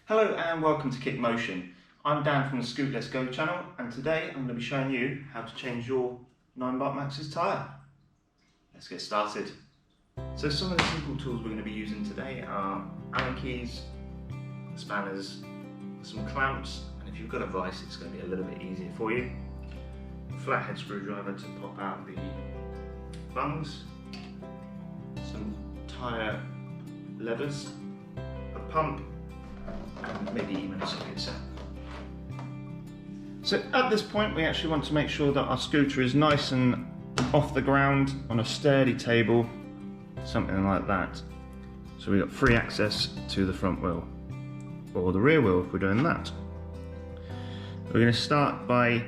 Hello and welcome to Kick Motion. I'm Dan from the Scoot Let's Go channel, and today I'm going to be showing you how to change your Ninebot Max's tyre. Let's get started. So some of the simple tools we're going to be using today are Allen keys, spanners, some clamps, and if you've got a vise it's going to be a little bit easier for you. A flathead screwdriver to pop out the bungs, some tyre levers, a pump, and maybe even a socket set. So at this point we actually want to make sure that our scooter is nice and off the ground on a sturdy table, something like that. So we've got free access to the front wheel, or the rear wheel if we're doing that. We're going to start by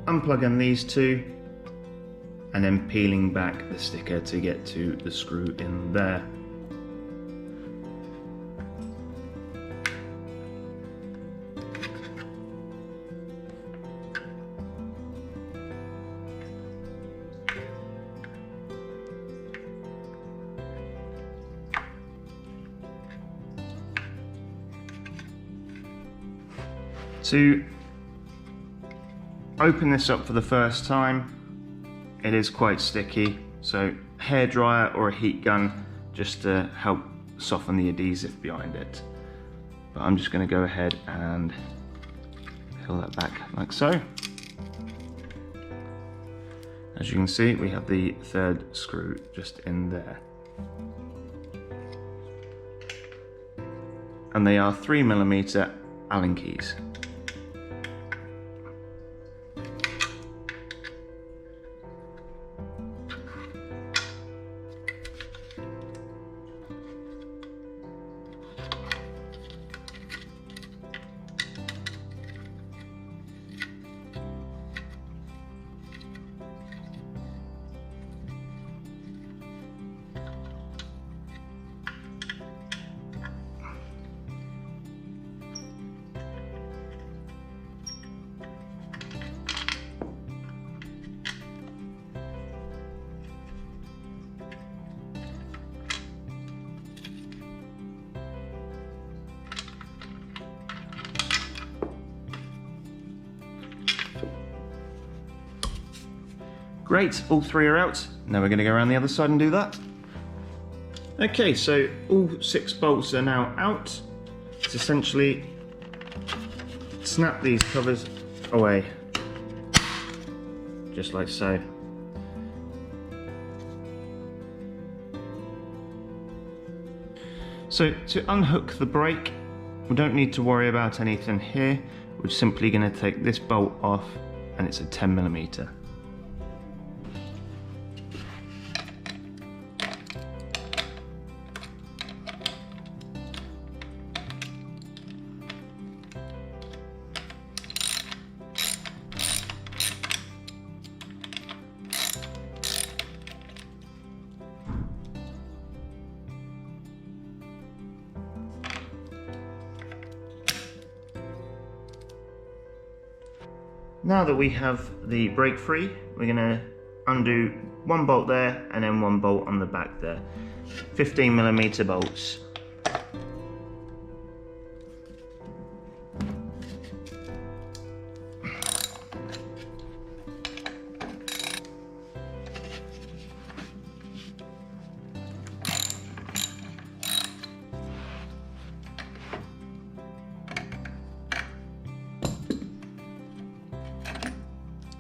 unplugging these two and then peeling back the sticker to get to the screw in there. To open this up for the first time, it is quite sticky, so hairdryer or a heat gun just to help soften the adhesive behind it. But I'm just going to go ahead and peel that back like so. As you can see, we have the third screw just in there. And they are 3mm Allen keys. Great, all three are out. Now we're going to go around the other side and do that. Okay, so all 6 bolts are now out. It's essentially snap these covers away, just like so. So to unhook the brake, we don't need to worry about anything here. We're simply going to take this bolt off, and it's a 10mm. Now that we have the brake free, we're going to undo 1 bolt there and then 1 bolt on the back there. 15mm bolts.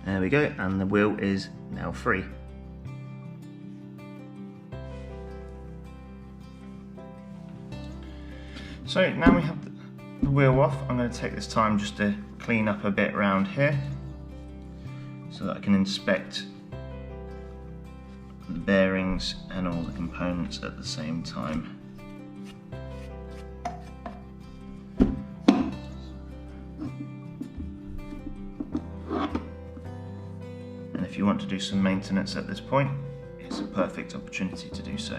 There we go, and the wheel is now free. So now we have the wheel off, I'm going to take this time just to clean up a bit around here so that I can inspect the bearings and all the components at the same time. If you want to do some maintenance at this point, it's a perfect opportunity to do so.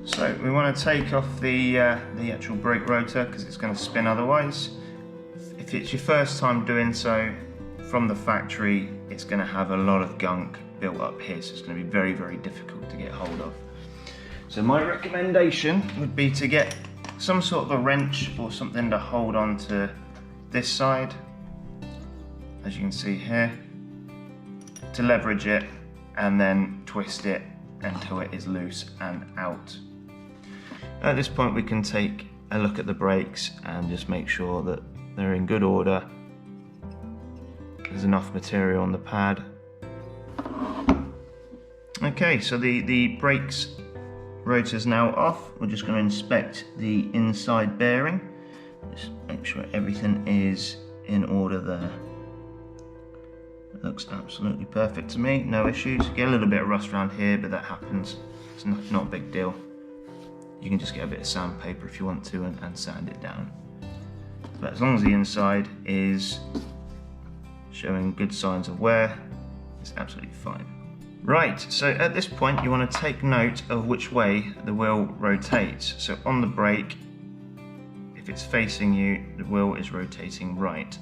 So we want to take off the actual brake rotor because it's going to spin otherwise. If it's your first time doing so from the factory, it's going to have a lot of gunk built up here, so it's going to be very, very difficult to get hold of. So my recommendation would be to get some sort of a wrench or something to hold on to this side, as you can see here, to leverage it, and then twist it until it is loose and out. At this point we can take a look at the brakes and just make sure that they're in good order. There's enough material on the pad. Okay, so the brakes rotor's now off. We're just going to inspect the inside bearing. Just make sure everything is in order there. It looks absolutely perfect to me, no issues. Get a little bit of rust around here, but that happens. It's not a big deal. You can just get a bit of sandpaper if you want to and sand it down. But as long as the inside is showing good signs of wear, it's absolutely fine. Right, so at this point you want to take note of which way the wheel rotates. So on the brake, if it's facing you, the wheel is rotating right.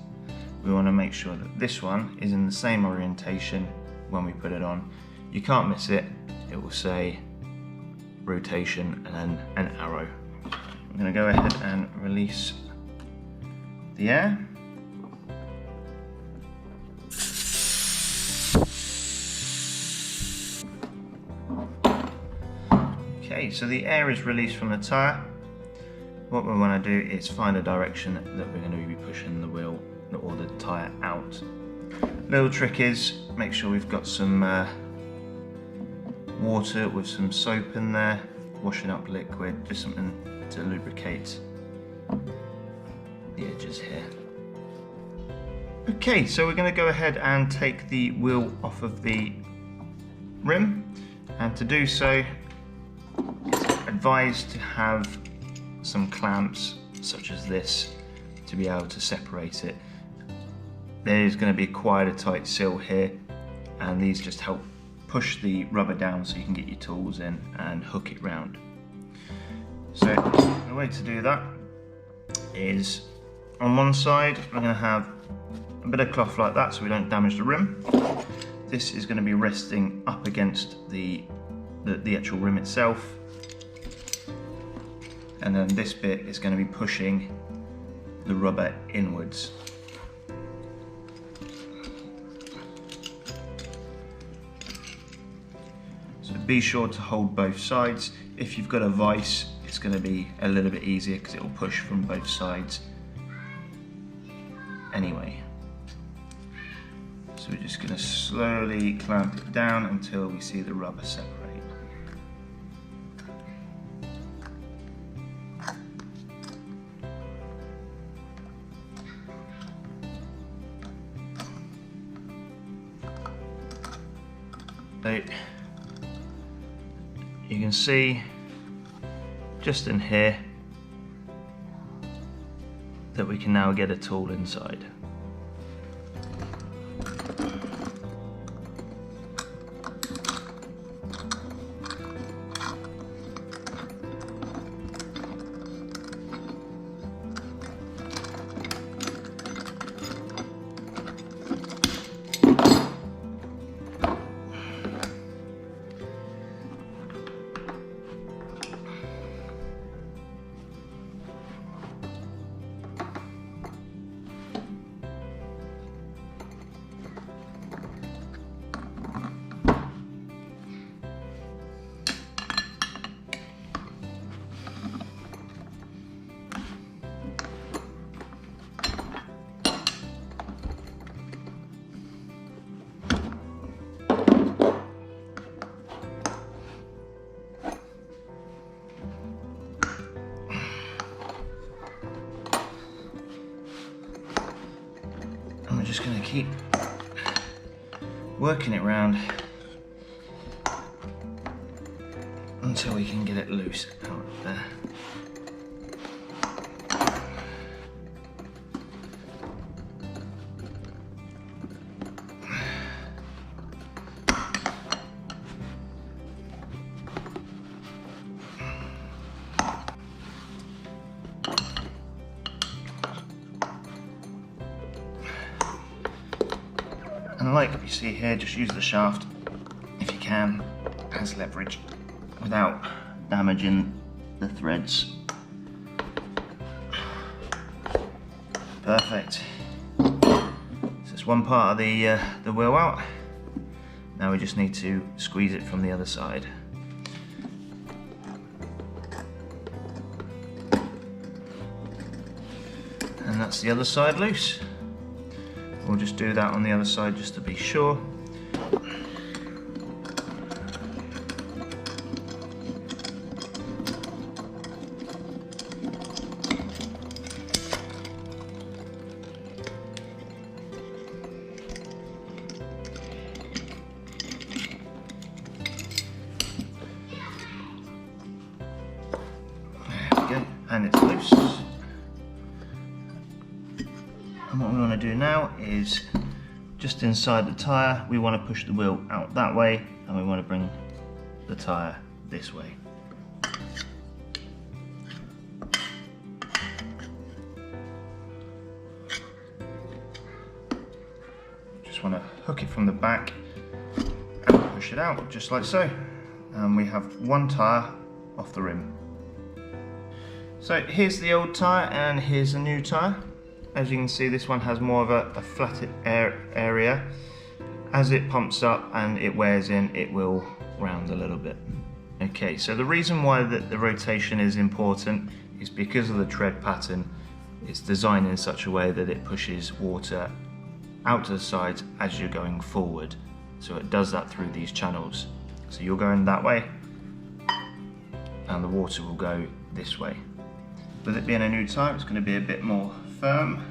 We want to make sure that this one is in the same orientation when we put it on. You can't miss it. It will say rotation and then an arrow. I'm going to go ahead and release the air. Okay, so the air is released from the tyre. What we want to do is find a direction that we're going to be pushing the wheel or the tyre out. Little trick is make sure we've got some water with some soap in there, washing up liquid, just something to lubricate the edges here. Okay, so we're going to go ahead and take the wheel off of the rim, and to do so it's advised to have some clamps such as this to be able to separate it. There is going to be quite a tight seal here, and these just help push the rubber down so you can get your tools in and hook it round. So the way to do that is on one side we're going to have a bit of cloth like that so we don't damage the rim. This is going to be resting up against the actual rim itself, and then this bit is going to be pushing the rubber inwards. So be sure to hold both sides. If you've got a vise, it's going to be a little bit easier because it will push from both sides anyway. So we're just going to slowly clamp it down until we see the rubber separate. So you can see just in here that we can now get a tool inside. Just going to keep working it round until we can get it loose out of there. And like you see here, just use the shaft if you can as leverage without damaging the threads. Perfect. So it's one part of the wheel out. Now we just need to squeeze it from the other side. And that's the other side loose. We'll just do that on the other side just to be sure. And it's loose. And what we want to do now is just inside the tyre, we want to push the wheel out that way, and we want to bring the tyre this way. Just want to hook it from the back and push it out just like so. And we have one tyre off the rim. So here's the old tyre and here's a new tyre. As you can see, this one has more of a flat area. As it pumps up and it wears in, it will round a little bit. Okay, so the reason why the rotation is important is because of the tread pattern. It's designed in such a way that it pushes water out to the sides as you're going forward. So it does that through these channels. So you're going that way and the water will go this way. With it being a new tyre, it's going to be a bit more firm.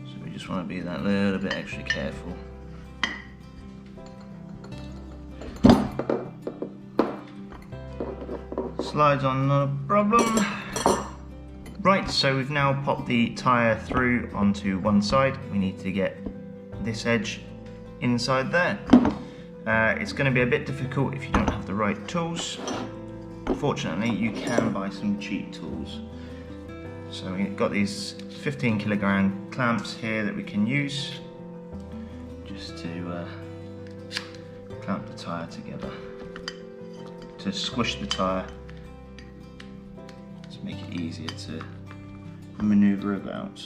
So we just want to be that little bit extra careful. Slides on, not a problem. Right, so we've now popped the tyre through onto one side. We need to get this edge inside there. It's going to be a bit difficult if you don't have the right tools. Fortunately, you can buy some cheap tools. So we've got these 15 kilogram clamps here that we can use just to clamp the tyre together, to squish the tyre, to make it easier to manoeuvre about.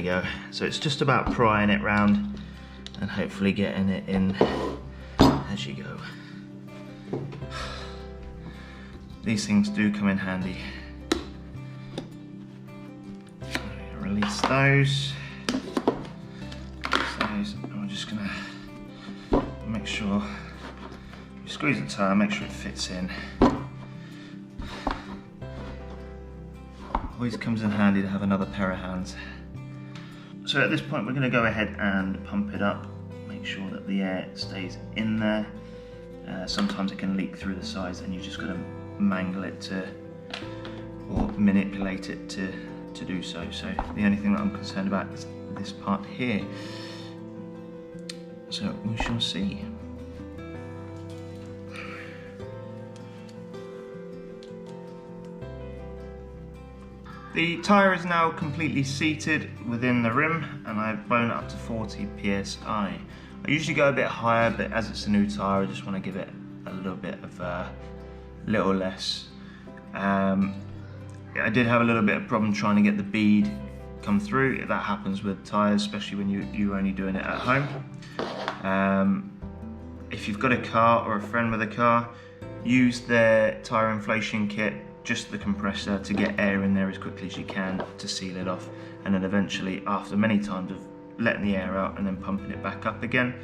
go. So it's just about prying it round and hopefully getting it in as you go. These things do come in handy. Release those. And we're just gonna make sure you squeeze the tyre, make sure it fits in. Always comes in handy to have another pair of hands. So at this point we're going to go ahead and pump it up, make sure that the air stays in there. Sometimes it can leak through the sides and you've just got to mangle it or manipulate it to do so. So the only thing that I'm concerned about is this part here. So we shall see. The tyre is now completely seated within the rim and I've blown it up to 40 psi. I usually go a bit higher, but as it's a new tyre I just want to give it a little bit of little less. I did have a little bit of problem trying to get the bead come through. That happens with tyres, especially when you're only doing it at home. If you've got a car or a friend with a car, use their tyre inflation kit, just the compressor, to get air in there as quickly as you can to seal it off, and then eventually, after many times of letting the air out and then pumping it back up again,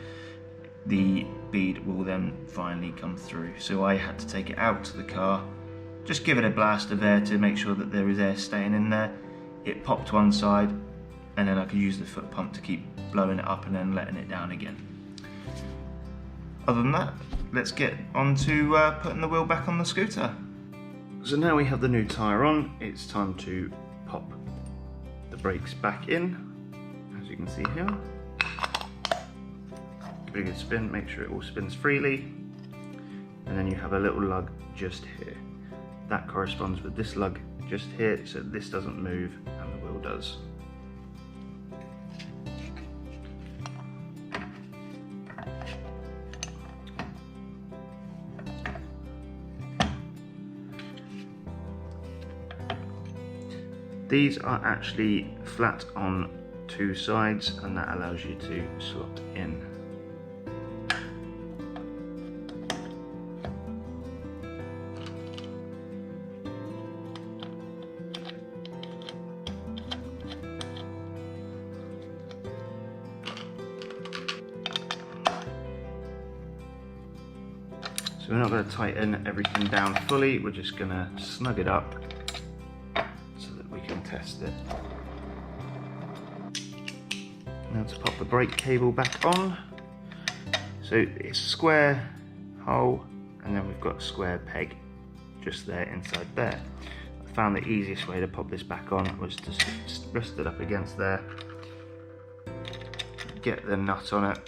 the bead will then finally come through. So I had to take it out to the car, just give it a blast of air to make sure that there is air staying in there. It popped one side and then I could use the foot pump to keep blowing it up and then letting it down again. Other than that, let's get on to putting the wheel back on the scooter. So now we have the new tyre on, it's time to pop the brakes back in, as you can see here. Give it a good spin, make sure it all spins freely, and then you have a little lug just here. That corresponds with this lug just here, so this doesn't move and the wheel does. These are actually flat on two sides and that allows you to slot in. So we're not going to tighten everything down fully, we're just going to snug it up test it. Now to pop the brake cable back on. So it's a square hole and then we've got a square peg just there inside there. I found the easiest way to pop this back on was to just rest it up against there, get the nut on it,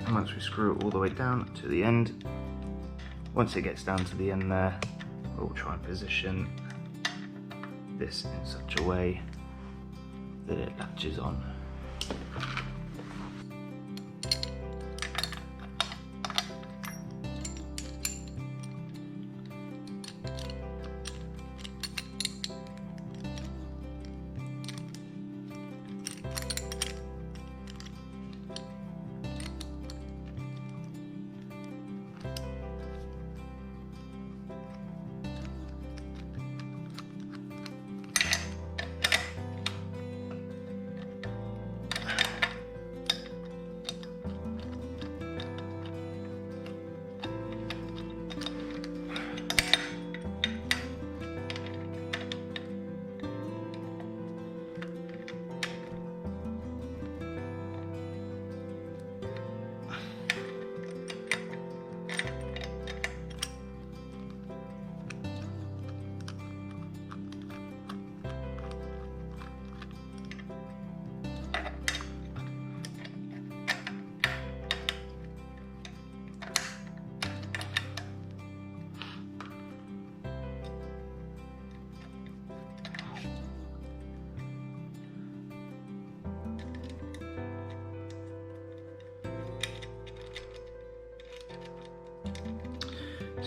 and once we screw it all the way down to the end, once it gets down to the end there, we'll try and position this in such a way that it latches on.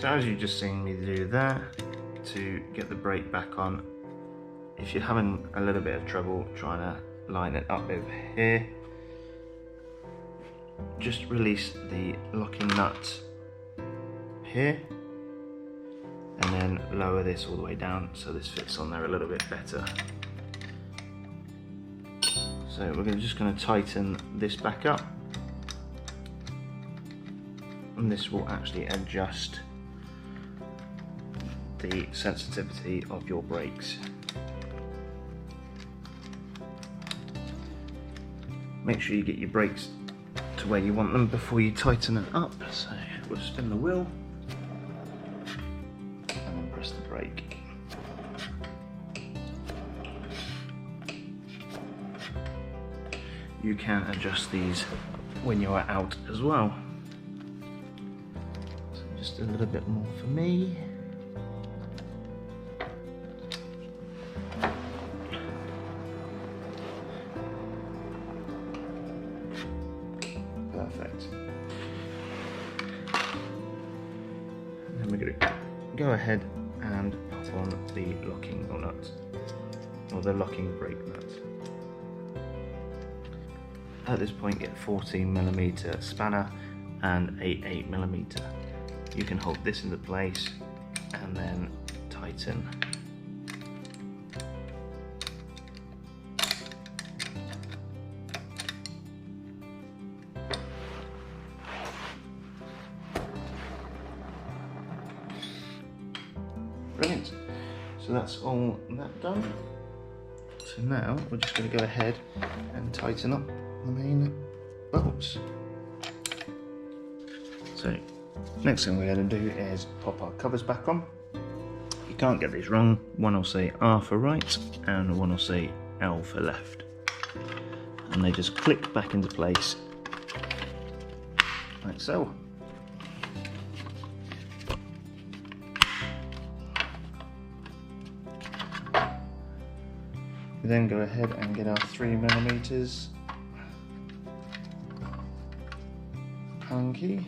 So as you've just seen me do that, to get the brake back on, if you're having a little bit of trouble trying to line it up over here, just release the locking nut here and then lower this all the way down so this fits on there a little bit better. So we're just going to tighten this back up, and this will actually adjust the sensitivity of your brakes. Make sure you get your brakes to where you want them before you tighten it up. So we'll spin the wheel and then press the brake. You can adjust these when you are out as well. So just a little bit more for me. Perfect. And then we're going to go ahead and pop on the locking nut, or the locking brake nut. At this point, get a 14mm spanner and a 8mm. You can hold this into place and then tighten. Brilliant. So that's all that done. So now we're just going to go ahead and tighten up the main bolts. So next thing we're going to do is pop our covers back on. You can't get these wrong. One will say R for right and one will say L for left. And they just click back into place like so. We then go ahead and get our 3mm Allen key.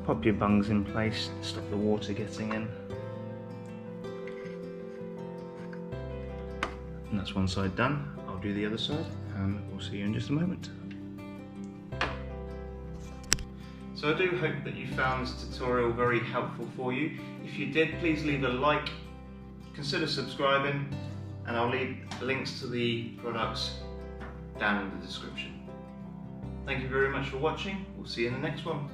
Pop your bungs in place, stop the water getting in. And that's one side done. I'll do the other side and we'll see you in just a moment. So I do hope that you found this tutorial very helpful for you. If you did, please leave a like, consider subscribing, and I'll leave links to the products down in the description. Thank you very much for watching. We'll see you in the next one.